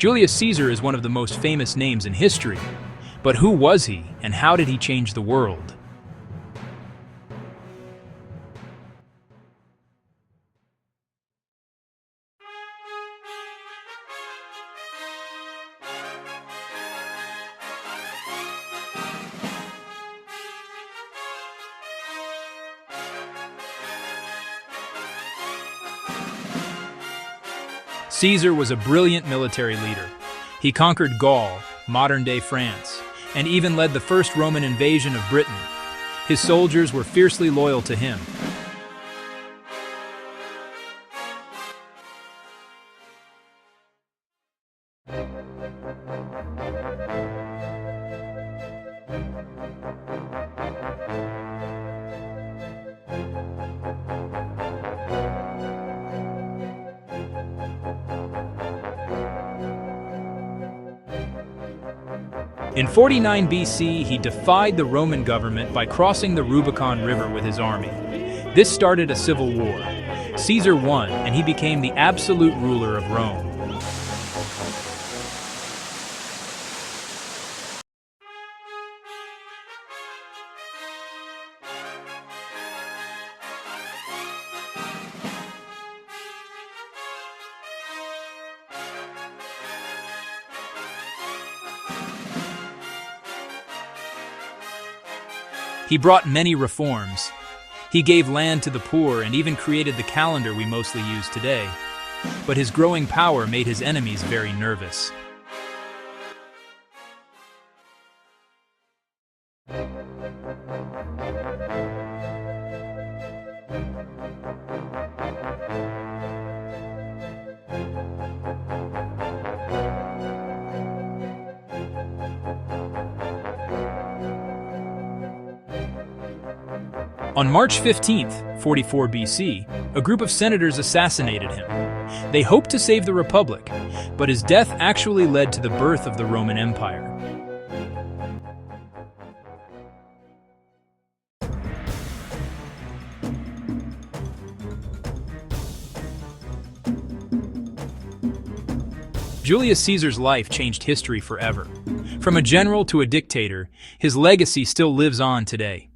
Julius Caesar is one of the most famous names in history. But who was he, and how did he change the world? Caesar was a brilliant military leader. He conquered Gaul, modern-day France, and even led the first Roman invasion of Britain. His soldiers were fiercely loyal to him. In 49 BC, he defied the Roman government by crossing the Rubicon River with his army. This started a civil war. Caesar won, and he became the absolute ruler of Rome. He brought many reforms. He gave land to the poor and even created the calendar we mostly use today. But his growing power made his enemies very nervous. On March 15th, 44 BC, a group of senators assassinated him. They hoped to save the Republic, but his death actually led to the birth of the Roman Empire. Julius Caesar's life changed history forever. From a general to a dictator, his legacy still lives on today.